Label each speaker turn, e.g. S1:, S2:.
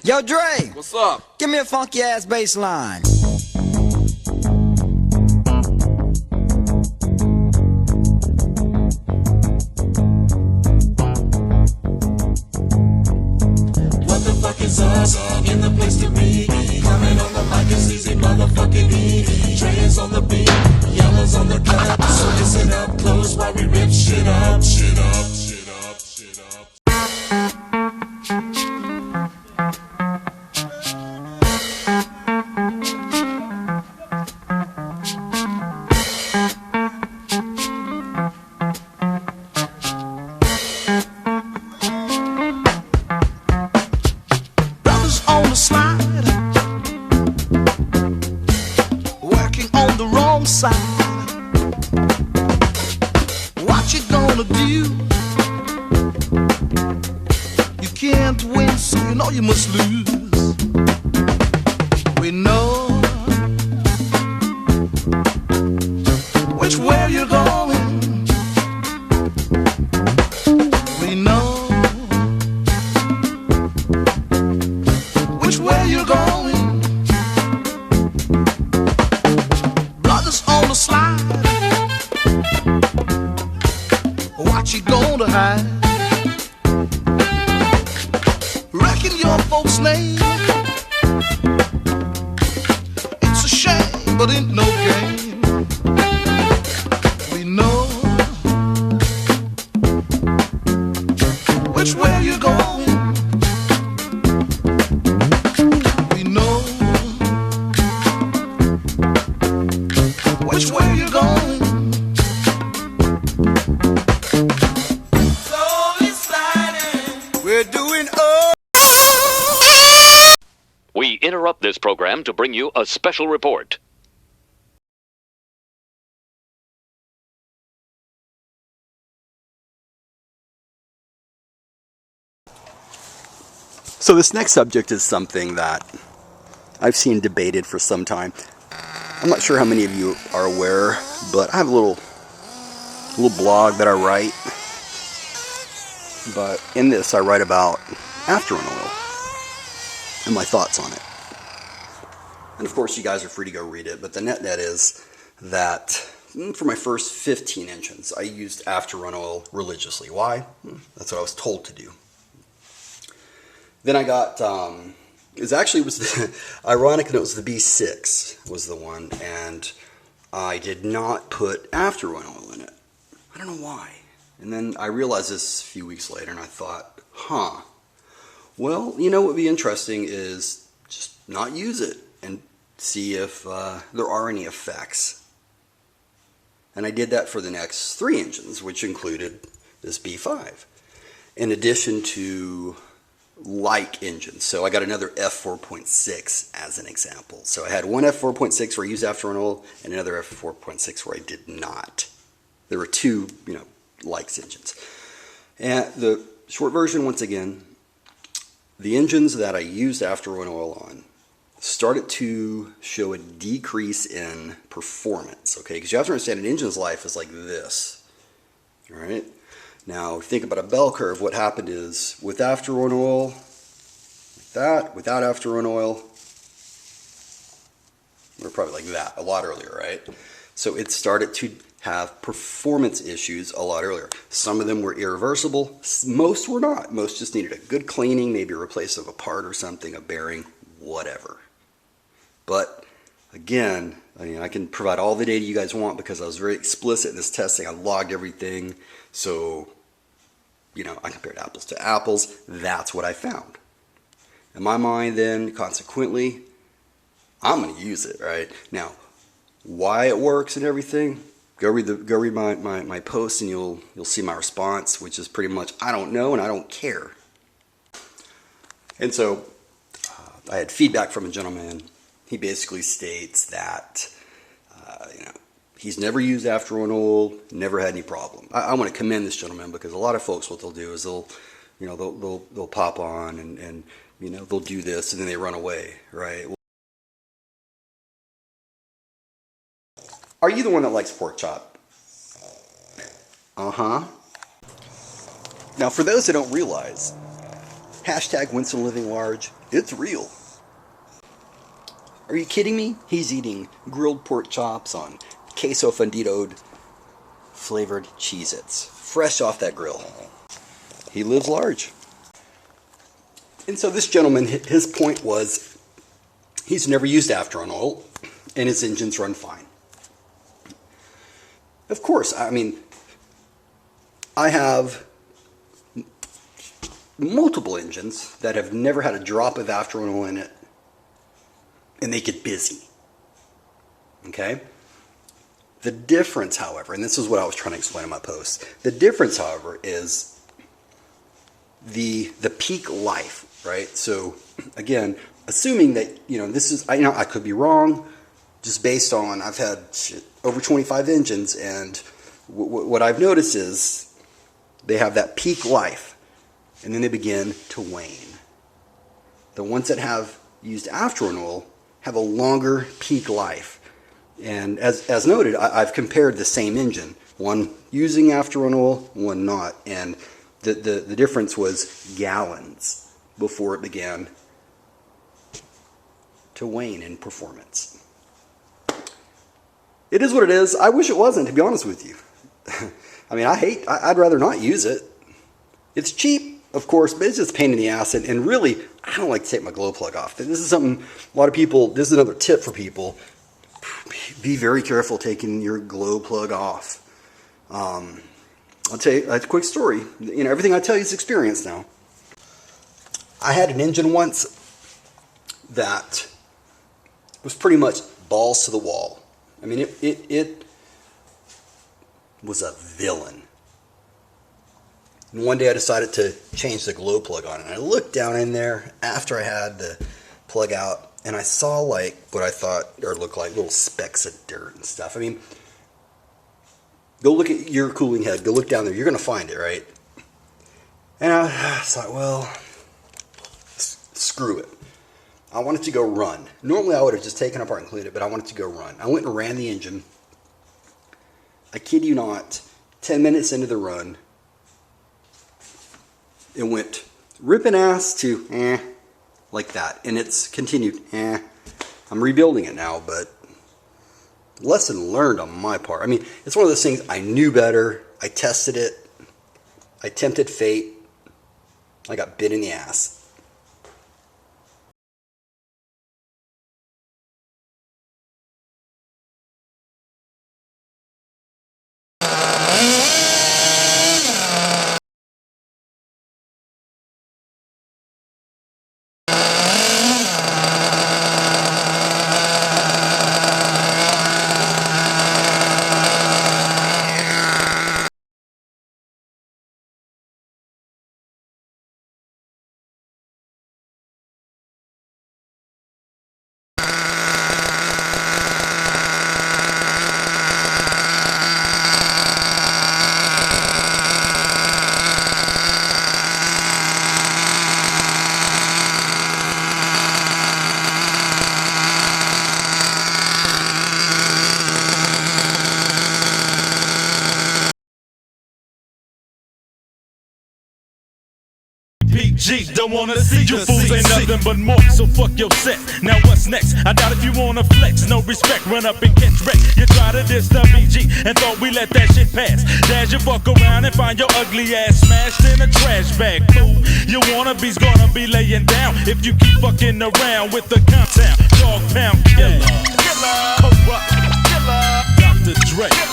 S1: Yo, Dre!
S2: What's up?
S1: Give me a funky ass bass line.
S3: What the fuck is up? In the place to be. Coming on the mic is easy, motherfucking E. Dre is on the beat, Yellow's on the cut. So listen up close while we rip shit up, shit up, shit up, shit up.
S4: On the slide, working on the wrong side. What you gonna do? You can't win, so you know you must lose. We know which way you're going. We know which way you're going. Brothers on the slide, what you gonna hide? Reckon your folks' name. It's a shame, but ain't no game. We know which way you're going. Which way you going?
S3: Slowly sliding.
S1: We're doing oh.
S5: We interrupt this program to bring you a special report.
S6: So this next subject is something that I've seen debated for some time. I'm not sure how many of you are aware, but I have a little blog that I write. But in this, I write about afterrun oil and my thoughts on it. And of course, you guys are free to go read it. But the net is that for my first 15 engines, I used afterrun oil religiously. Why? That's what I was told to do. Then I got, ironic that it was the B6 was the one, and I did not put afterrun oil in it. I don't know why. And then I realized this a few weeks later, and I thought, well, you know what would be interesting is just not use it and see if there are any effects. And I did that for the next 3 engines, which included this B5, in addition to like engines. So I got another F4.6 as an example. So I had one F4.6 where I used afterrun oil and another F4.6 where I did not. There were 2, likes engines. And the short version, once again, the engines that I used afterrun oil on started to show a decrease in performance, okay? Because you have to understand an engine's life is like this, all right? Now, think about a bell curve. What happened is, with afterrun oil, like that, without afterrun oil, we're probably like that, a lot earlier, right? So it started to have performance issues a lot earlier. Some of them were irreversible, most were not. Most just needed a good cleaning, maybe a replacement of a part or something, a bearing, whatever. But again, I can provide all the data you guys want because I was very explicit in this testing. I logged everything, so I compared apples to apples. That's what I found. In my mind, then, consequently, I'm going to use it, right? Now, why it works and everything, go read my post and you'll see my response, which is pretty much, I don't know and I don't care. And so I had feedback from a gentleman. He basically states that he's never used afterrun oil, never had any problem. I want to commend this gentleman because a lot of folks, what they'll do is they'll pop on and they'll do this and then they run away, right? Are you the one that likes pork chop? Uh-huh. Now, for those that don't realize, hashtag Winston Living Large It's real. Are you kidding me? He's eating grilled pork chops on queso fundido flavored Cheez-Its, fresh off that grill. He lives large. And so this gentleman, his point was, he's never used after-on oil, and his engines run fine. Of course, I mean, I have multiple engines that have never had a drop of after-on oil in it, and they get busy. Okay? The difference, however, and this is what I was trying to explain in my post, the difference, however, is the peak life, right? So, again, assuming that, this is, I could be wrong, just based on, I've had over 25 engines, and what I've noticed is they have that peak life, and then they begin to wane. The ones that have used after-on oil have a longer peak life. And as noted, I've compared the same engine, one using after-on oil, one not, and the difference was gallons before it began to wane in performance. It is what it is. I wish it wasn't, to be honest with you. I mean, I'd rather not use it. It's cheap, of course, but it's just a pain in the ass, and really, I don't like to take my glow plug off. This is something a lot of people, this is another tip for people. Be very careful taking your glow plug off. I'll tell you a quick story. Everything I tell you is experience now. I had an engine once that was pretty much balls to the wall. I mean, it was a villain. And one day I decided to change the glow plug on it. And I looked down in there after I had the plug out, and I saw like what I thought or looked like little specks of dirt and stuff. I mean, go look at your cooling head. Go look down there. You're going to find it, right? And I thought, well, screw it. I wanted to go run. Normally I would have just taken it apart and cleaned it, but I wanted to go run. I went and ran the engine. I kid you not, 10 minutes into the run, it went ripping ass to like that. And it's continued, I'm rebuilding it now, but lesson learned on my part. I mean, it's one of those things, I knew better. I tested it. I tempted fate. I got bit in the ass.
S2: G, don't wanna see you fools ain't nothing but more, so fuck your set. Now what's next? I doubt if you wanna flex, no respect, run up and catch wreck. You try to diss the BG and thought we let that shit pass. Dash you fuck around and find your ugly ass smashed in a trash bag, fool. Your wannabe's gonna be laying down if you keep fucking around with the compound. Dog pound killer, killer, Dr. Dre.